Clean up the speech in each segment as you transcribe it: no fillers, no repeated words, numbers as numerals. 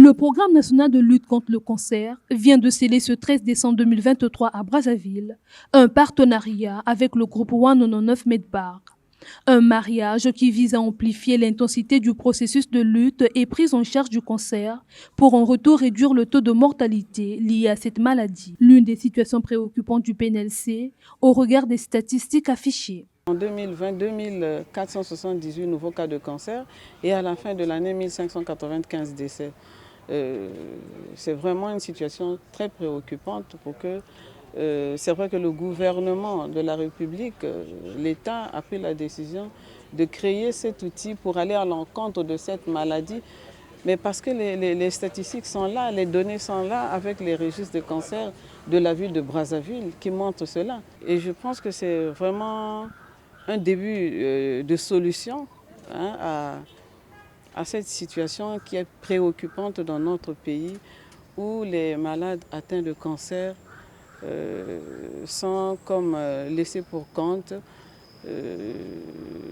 Le programme national de lutte contre le cancer vient de sceller ce 13 décembre 2023 à Brazzaville un partenariat avec le groupe 199 Medbar. Un mariage qui vise à amplifier l'intensité du processus de lutte et prise en charge du cancer pour en retour réduire le taux de mortalité lié à cette maladie, l'une des situations préoccupantes du PNLC au regard des statistiques affichées. En 2020, 2478 nouveaux cas de cancer et à la fin de l'année, 1595 décès. C'est vraiment une situation très préoccupante pour que c'est vrai que le gouvernement de la République, l'État a pris la décision de créer cet outil pour aller à l'encontre de cette maladie. Mais parce que les statistiques sont là, les données sont là avec les registres de cancer de la ville de Brazzaville qui montrent cela. Et je pense que c'est vraiment un début de solution à cette situation qui est préoccupante dans notre pays où les malades atteints de cancer sont comme laissés pour compte.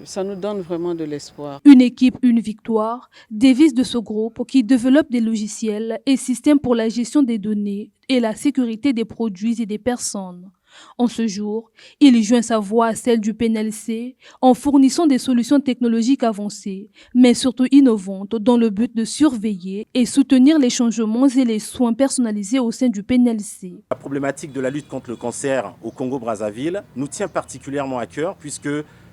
Ça nous donne vraiment de l'espoir. Une équipe, une victoire, devise de ce groupe qui développe des logiciels et systèmes pour la gestion des données et la sécurité des produits et des personnes. En ce jour, il joint sa voix à celle du PNLC en fournissant des solutions technologiques avancées, mais surtout innovantes dans le but de surveiller et soutenir les changements et les soins personnalisés au sein du PNLC. La problématique de la lutte contre le cancer au Congo-Brazzaville nous tient particulièrement à cœur puisque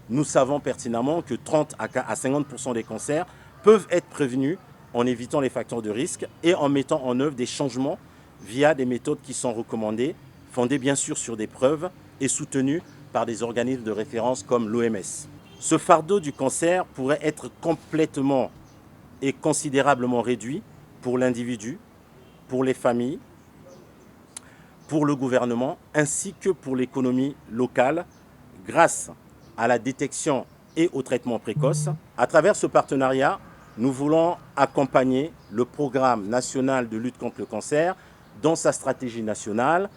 nous savons pertinemment que 30 à 50% des cancers peuvent être prévenus en évitant les facteurs de risque et en mettant en œuvre des changements via des méthodes qui sont recommandées, fondées bien sûr sur des preuves et soutenues par des organismes de référence comme l'OMS. Ce fardeau du cancer pourrait être complètement et considérablement réduit pour l'individu, pour les familles, pour le gouvernement ainsi que pour l'économie locale grâce à la détection et au traitement précoce. À travers ce partenariat, nous voulons accompagner le programme national de lutte contre le cancer dans sa stratégie nationale,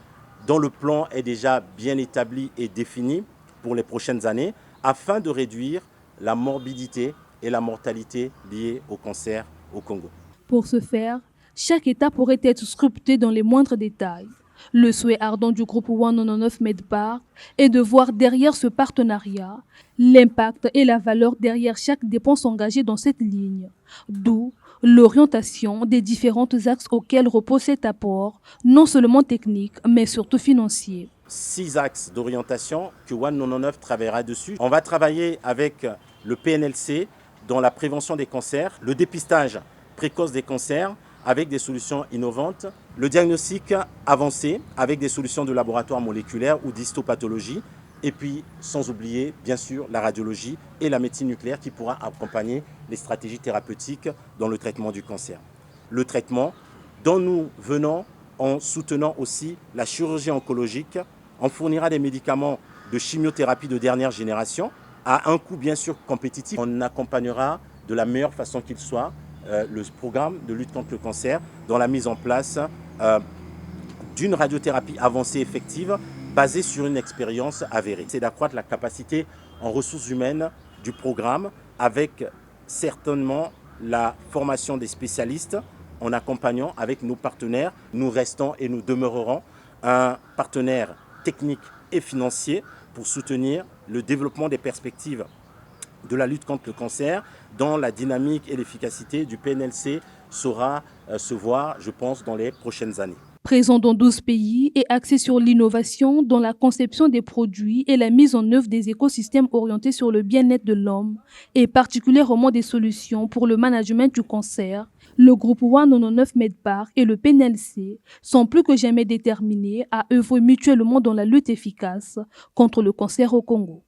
dont le plan est déjà bien établi et défini pour les prochaines années, afin de réduire la morbidité et la mortalité liées au cancer au Congo. Pour ce faire, chaque étape pourrait être scruté dans les moindres détails. Le souhait ardent du groupe 199 Medbar est de voir derrière ce partenariat l'impact et la valeur derrière chaque dépense engagée dans cette ligne. D'où l'orientation des différents axes auxquels repose cet apport, non seulement technique, mais surtout financier. 6 axes d'orientation que 199 travaillera dessus. On va travailler avec le PNLC dans la prévention des cancers, le dépistage précoce des cancers avec des solutions innovantes, le diagnostic avancé avec des solutions de laboratoire moléculaire ou d'histopathologie, et puis sans oublier bien sûr la radiologie et la médecine nucléaire qui pourra accompagner les stratégies thérapeutiques dans le traitement du cancer. Le traitement dont nous venons en soutenant aussi la chirurgie oncologique, on fournira des médicaments de chimiothérapie de dernière génération à un coût bien sûr compétitif. On accompagnera de la meilleure façon qu'il soit le programme de lutte contre le cancer dans la mise en place d'une radiothérapie avancée effective basée sur une expérience avérée. C'est d'accroître la capacité en ressources humaines du programme avec certainement la formation des spécialistes en accompagnant avec nos partenaires. Nous restons et nous demeurerons un partenaire technique et financier pour soutenir le développement des perspectives de la lutte contre le cancer, dont la dynamique et l'efficacité du PNLC saura se voir, je pense, dans les prochaines années. Présent dans 12 pays et axé sur l'innovation dans la conception des produits et la mise en œuvre des écosystèmes orientés sur le bien-être de l'homme et particulièrement des solutions pour le management du cancer, le groupe 199 Medbar et le PNLC sont plus que jamais déterminés à œuvrer mutuellement dans la lutte efficace contre le cancer au Congo.